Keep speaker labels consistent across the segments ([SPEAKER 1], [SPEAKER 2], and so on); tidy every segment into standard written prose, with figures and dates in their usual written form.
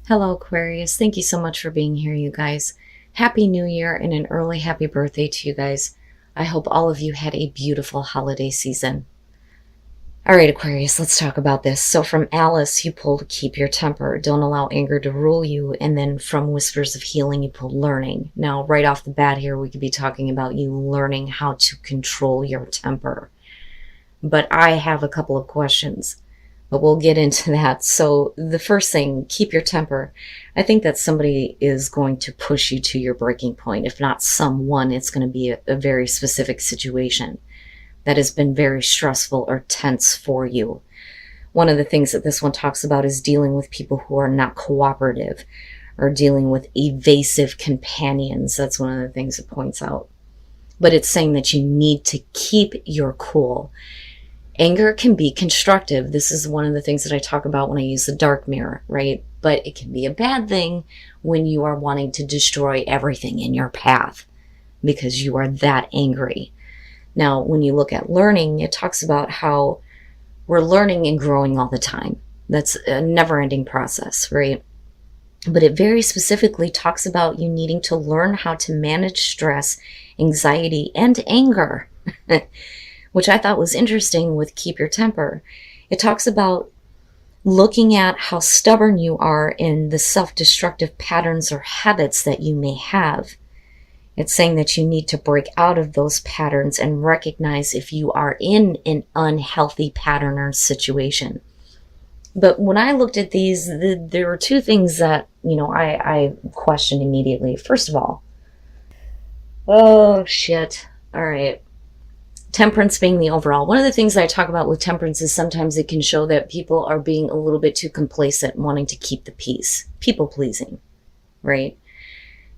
[SPEAKER 1] Hello, Aquarius. Thank you so much for being here, you guys. Happy New Year and an early happy birthday to you guys. I hope all of you had a beautiful holiday season. All right, Aquarius, let's talk about this. So from Alice, you pulled Keep Your Temper. Don't allow anger to rule you. And then from Whispers of Healing, you pulled Learning. Now, right off the bat here, we could be talking about you learning how to control your temper. But I have a couple of questions. But we'll get into that. So the first thing, keep your temper. I think that somebody is going to push you to your breaking point. If not someone, it's going to be a very specific situation that has been very stressful or tense for you. One of the things that this one talks about is dealing with people who are not cooperative or dealing with evasive companions. That's one of the things it points out. But it's saying that you need to keep your cool. Anger can be constructive. This is one of the things that I talk about when I use the dark mirror, right? But it can be a bad thing when you are wanting to destroy everything in your path because you are that angry. Now, when you look at learning, it talks about how we're learning and growing all the time. That's a never-ending process, right? But it very specifically talks about you needing to learn how to manage stress, anxiety, and anger. Which I thought was interesting with Keep Your Temper. It talks about looking at how stubborn you are in the self-destructive patterns or habits that you may have. It's saying that you need to break out of those patterns and recognize if you are in an unhealthy pattern or situation. But when I looked at these, there were two things that, I questioned immediately. First of all, oh shit, all right. Temperance being the overall. One of the things that I talk about with temperance is sometimes it can show that people are being a little bit too complacent, wanting to keep the peace. People pleasing, right?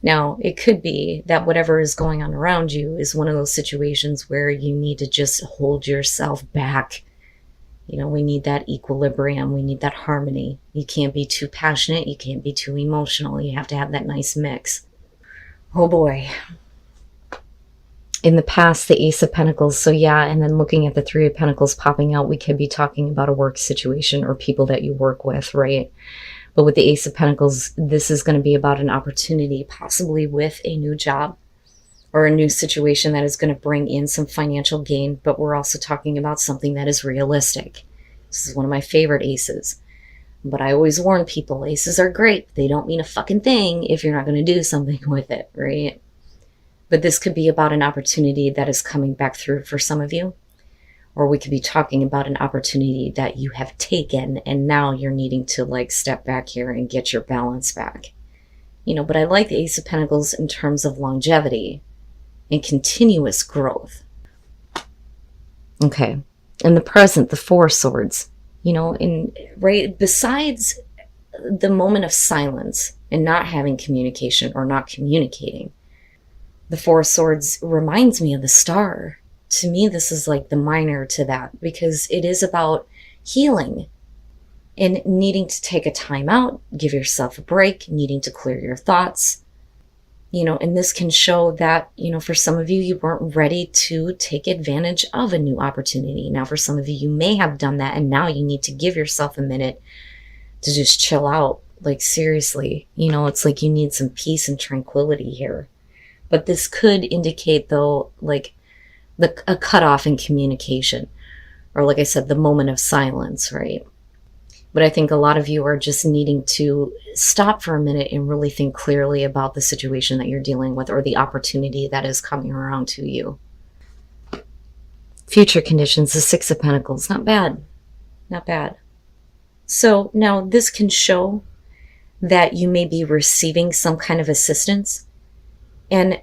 [SPEAKER 1] Now, it could be that whatever is going on around you is one of those situations where you need to just hold yourself back. We need that equilibrium. We need that harmony. You can't be too passionate. You can't be too emotional. You have to have that nice mix. Oh boy. In the past, the Ace of Pentacles. So yeah, and then looking at the Three of Pentacles popping out, we could be talking about a work situation or people that you work with, right? But with the Ace of Pentacles, this is going to be about an opportunity, possibly with a new job or a new situation that is going to bring in some financial gain. But we're also talking about something that is realistic. This is one of my favorite aces. But I always warn people, aces are great. They don't mean a fucking thing if you're not going to do something with it, right? But this could be about an opportunity that is coming back through for some of you. Or we could be talking about an opportunity that you have taken and now you're needing to step back here and get your balance back. But I like the Ace of Pentacles in terms of longevity and continuous growth. Okay. In the present, the Four of Swords, right besides the moment of silence and not having communication or not communicating, the Four of Swords reminds me of the Star. To me, this is like the minor to that because it is about healing and needing to take a time out, give yourself a break, needing to clear your thoughts. And this can show that, for some of you, you weren't ready to take advantage of a new opportunity. Now, for some of you, you may have done that and now you need to give yourself a minute to just chill out. Seriously, it's like you need some peace and tranquility here. But this could indicate, though, a cutoff in communication. Or like I said, the moment of silence, right? But I think a lot of you are just needing to stop for a minute and really think clearly about the situation that you're dealing with or the opportunity that is coming around to you. Future conditions, the Six of Pentacles. Not bad. Not bad. So now this can show that you may be receiving some kind of assistance. And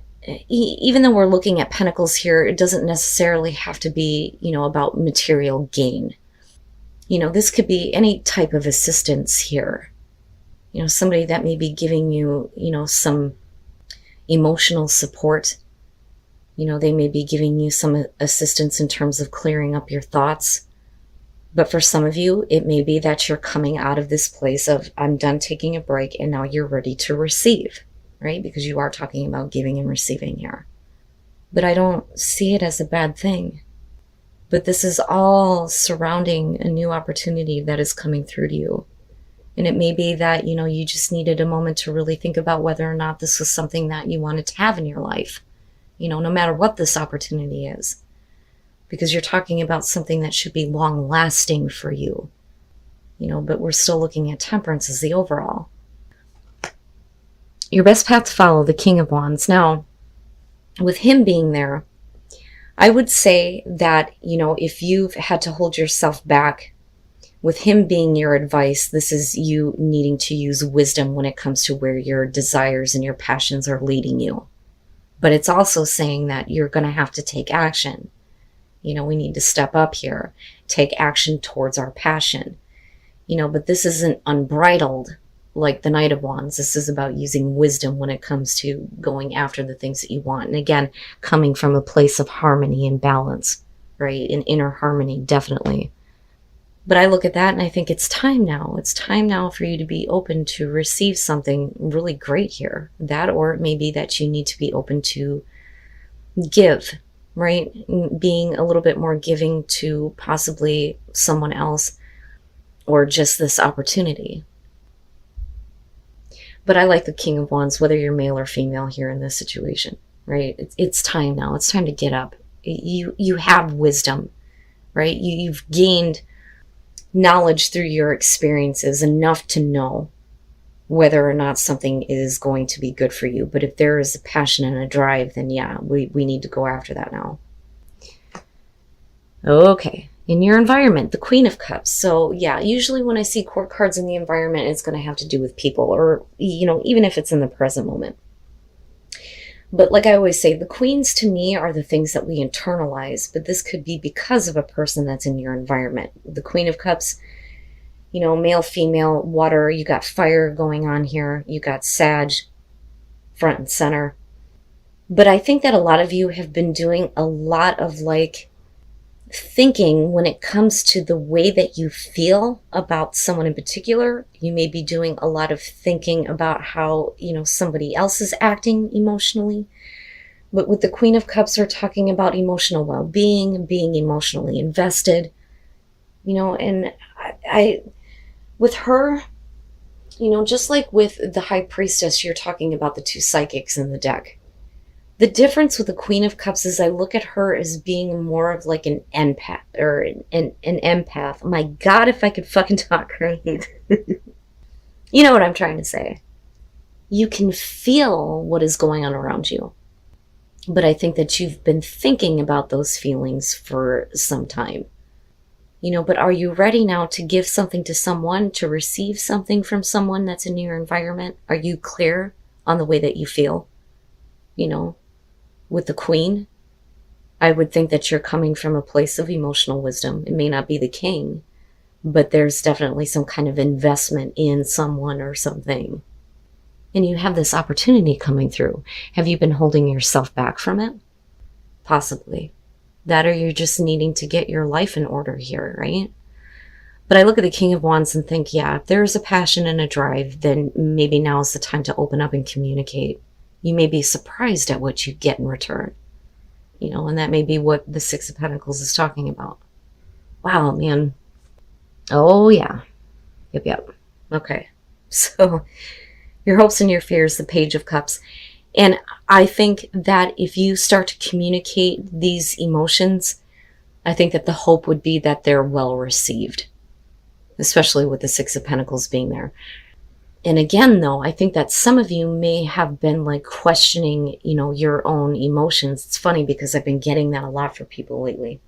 [SPEAKER 1] even though we're looking at pentacles here, it doesn't necessarily have to be, about material gain. This could be any type of assistance here. Somebody that may be giving you, some emotional support. They may be giving you some assistance in terms of clearing up your thoughts. But for some of you, it may be that you're coming out of this place of, I'm done taking a break and now you're ready to receive. Right? Because you are talking about giving and receiving here. But I don't see it as a bad thing. But this is all surrounding a new opportunity that is coming through to you. And it may be that, you just needed a moment to really think about whether or not this was something that you wanted to have in your life, no matter what this opportunity is. Because you're talking about something that should be long lasting for you, but we're still looking at temperance as the overall. Your best path to follow, the King of Wands. Now, with him being there, I would say that, if you've had to hold yourself back, with him being your advice, this is you needing to use wisdom when it comes to where your desires and your passions are leading you. But it's also saying that you're going to have to take action. We need to step up here, take action towards our passion. But this isn't unbridled like the Knight of Wands. This is about using wisdom when it comes to going after the things that you want. And again, coming from a place of harmony and balance, right? An inner harmony, definitely. But I look at that and I think it's time now. It's time now for you to be open to receive something really great here. That, or it may be that you need to be open to give, right? Being a little bit more giving to possibly someone else or just this opportunity. But I like the King of Wands, whether you're male or female here in this situation, right? It's time now. It's time to get up. You have wisdom, right? You've gained knowledge through your experiences enough to know whether or not something is going to be good for you. But if there is a passion and a drive, then yeah, we need to go after that now. Okay, in your environment, the Queen of Cups. So yeah, usually when I see court cards in the environment, it's going to have to do with people, or, even if it's in the present moment. But like I always say, the queens to me are the things that we internalize, but this could be because of a person that's in your environment. The Queen of Cups, male, female, water, you got fire going on here, you got Sag front and center. But I think that a lot of you have been doing a lot of thinking when it comes to the way that you feel about someone in particular. You may be doing a lot of thinking about how, somebody else is acting emotionally. But with the Queen of Cups, we're talking about emotional well-being, being emotionally invested, and I with her, just like with the High Priestess, you're talking about the two psychics in the deck. The difference with the Queen of Cups is I look at her as being more of like an empath, or an empath. My God, if I could fucking talk right. You know what I'm trying to say. You can feel what is going on around you. But I think that you've been thinking about those feelings for some time. But are you ready now to give something to someone, to receive something from someone that's in your environment? Are you clear on the way that you feel? With the Queen, I would think that you're coming from a place of emotional wisdom. It may not be the King, but there's definitely some kind of investment in someone or something. And you have this opportunity coming through. Have you been holding yourself back from it? Possibly. That, or you're just needing to get your life in order here, right? But I look at the King of Wands and think, yeah, if there's a passion and a drive, then maybe now is the time to open up and communicate. You may be surprised at what you get in return, and that may be what the Six of Pentacles is talking about. Wow, man. Oh, yeah. Yep. Okay. So your hopes and your fears, the Page of Cups. And I think that if you start to communicate these emotions, I think that the hope would be that they're well received, especially with the Six of Pentacles being there. And again, though, I think that some of you may have been questioning, your own emotions. It's funny because I've been getting that a lot for people lately.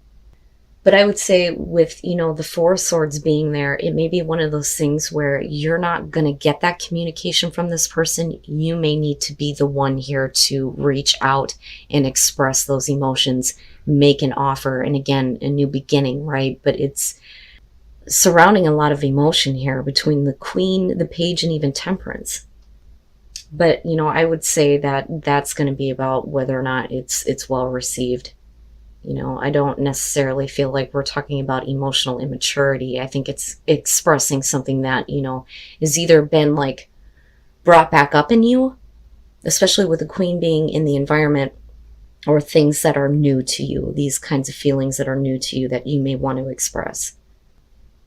[SPEAKER 1] But I would say with, the Four of Swords being there, it may be one of those things where you're not going to get that communication from this person. You may need to be the one here to reach out and express those emotions, make an offer, and again, a new beginning, right? But it's surrounding a lot of emotion here between the Queen, the Page, and even Temperance. But, I would say that that's going to be about whether or not it's well received. I don't necessarily feel like we're talking about emotional immaturity. I think it's expressing something that, is either been brought back up in you, especially with the Queen being in the environment, or things that are new to you, these kinds of feelings that are new to you that you may want to express.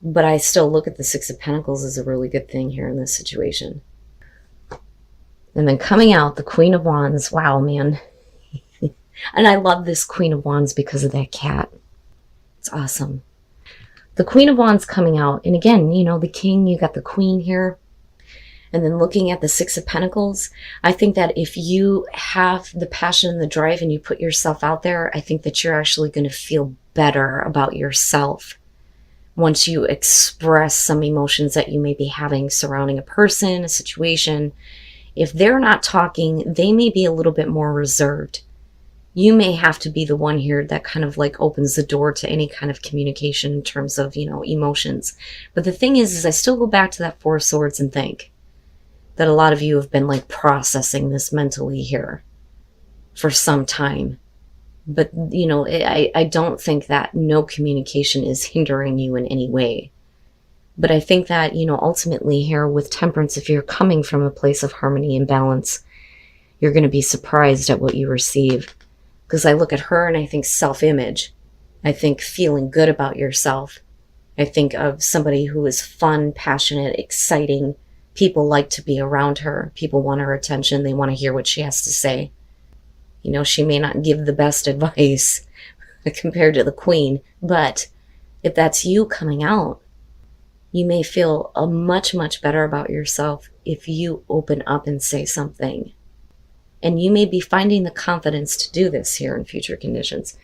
[SPEAKER 1] But I still look at the Six of Pentacles as a really good thing here in this situation. And then coming out, the Queen of Wands. Wow, man. And I love this Queen of Wands because of that cat. It's awesome. The Queen of Wands coming out. And again, you know, the King, you got the Queen here. And then looking at the Six of Pentacles, I think that if you have the passion and the drive and you put yourself out there, I think that you're actually going to feel better about yourself once you express some emotions that you may be having surrounding a person, a situation. If they're not talking, they may be a little bit more reserved. You may have to be the one here that kind of like opens the door to any kind of communication in terms of, you know, emotions. But the thing is I still go back to that Four of Swords and think that a lot of you have been like processing this mentally here for some time. But, you know, I don't think that no communication is hindering you in any way. But I think that, you know, ultimately here with Temperance, if you're coming from a place of harmony and balance, you're going to be surprised at what you receive. Because I look at her and I think self-image. I think feeling good about yourself. I think of somebody who is fun, passionate, exciting. People like to be around her. People want her attention. They want to hear what she has to say. You know, she may not give the best advice compared to the Queen, but if that's you coming out, you may feel much, much better about yourself if you open up and say something. And you may be finding the confidence to do this here in future conditions.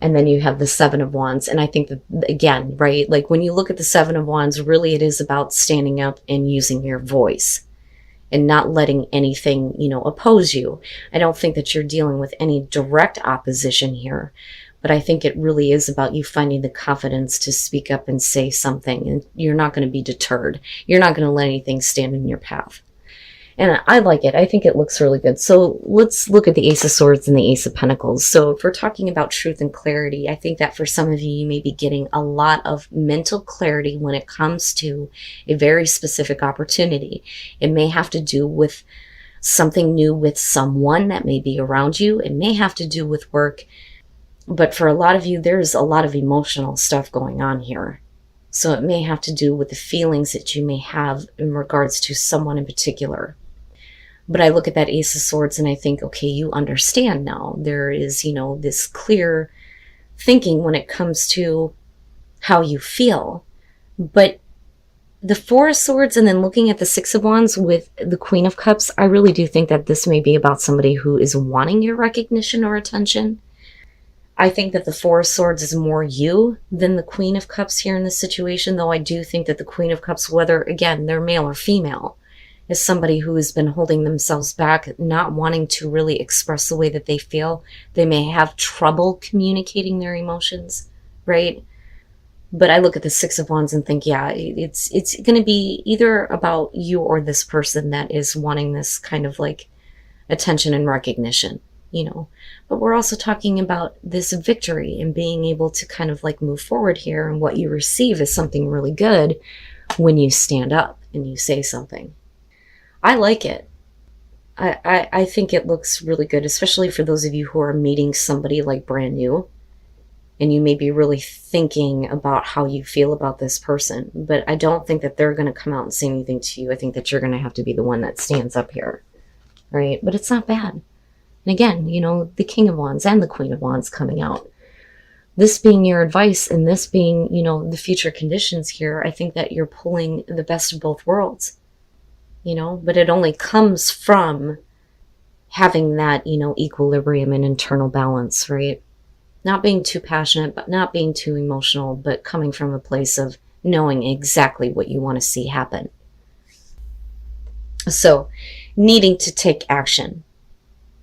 [SPEAKER 1] And then you have the Seven of Wands. And I think that, again, right, like when you look at the Seven of Wands, really it is about standing up and using your voice and not letting anything, you know, oppose you. I don't think that you're dealing with any direct opposition here, but I think it really is about you finding the confidence to speak up and say something, and you're not going to be deterred. You're not going to let anything stand in your path. And I like it. I think it looks really good. So let's look at the Ace of Swords and the Ace of Pentacles. So if we're talking about truth and clarity, I think that for some of you, you may be getting a lot of mental clarity when it comes to a very specific opportunity. It may have to do with something new with someone that may be around you. It may have to do with work. But for a lot of you, there's a lot of emotional stuff going on here. So it may have to do with the feelings that you may have in regards to someone in particular. But I look at that Ace of Swords and I think, okay, you understand now. There is, you know, this clear thinking when it comes to how you feel. But the Four of Swords and then looking at the Six of Wands with the Queen of Cups, I really do think that this may be about somebody who is wanting your recognition or attention. I think that the Four of Swords is more you than the Queen of Cups here in this situation, though I do think that the Queen of Cups, whether, again, they're male or female, is somebody who has been holding themselves back, not wanting to really express the way that they feel. They may have trouble communicating their emotions, right? But I look at the Six of Wands and think, yeah, it's going to be either about you or this person that is wanting this kind of like attention and recognition, you know. But we're also talking about this victory and being able to kind of like move forward here, and what you receive is something really good when you stand up and you say something. I like it. I think it looks really good, especially for those of you who are meeting somebody like brand new and you may be really thinking about how you feel about this person. But I don't think that they're going to come out and say anything to you. I think that you're going to have to be the one that stands up here, right? But it's not bad. And again, you know, the King of Wands and the Queen of Wands coming out. This being your advice and this being, you know, the future conditions here, I think that you're pulling the best of both worlds. You know, but it only comes from having that, you know, equilibrium and internal balance, right? Not being too passionate, but not being too emotional, but coming from a place of knowing exactly what you want to see happen. So, needing to take action.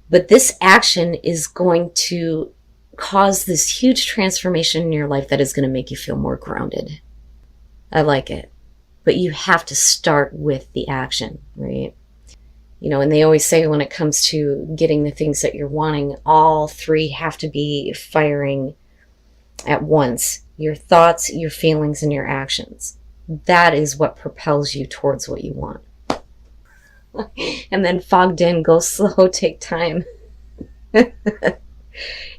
[SPEAKER 1] But this action is going to cause this huge transformation in your life that is going to make you feel more grounded. I like it. But you have to start with the action, right? You know, and they always say when it comes to getting the things that you're wanting, all three have to be firing at once. Your thoughts, your feelings, and your actions. That is what propels you towards what you want. And then fogged in, go slow, take time.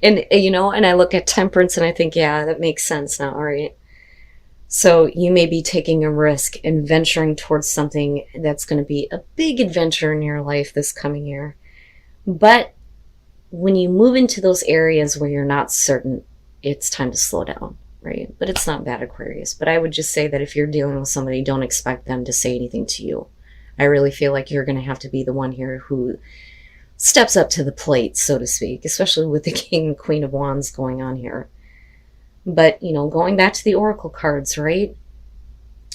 [SPEAKER 1] And, you know, and I look at Temperance and I think, yeah, that makes sense now, right? So you may be taking a risk and venturing towards something that's going to be a big adventure in your life this coming year. But when you move into those areas where you're not certain, it's time to slow down, right? But it's not bad, Aquarius. But I would just say that if you're dealing with somebody, don't expect them to say anything to you. I really feel like you're going to have to be the one here who steps up to the plate, so to speak, especially with the King and Queen of Wands going on here. But, going back to the Oracle cards, right?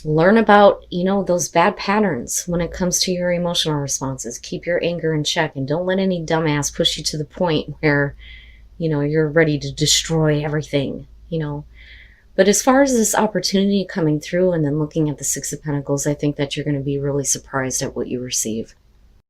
[SPEAKER 1] Learn about, those bad patterns when it comes to your emotional responses. Keep your anger in check and don't let any dumbass push you to the point where, you're ready to destroy everything, But as far as this opportunity coming through and then looking at the Six of Pentacles, I think that you're going to be really surprised at what you receive.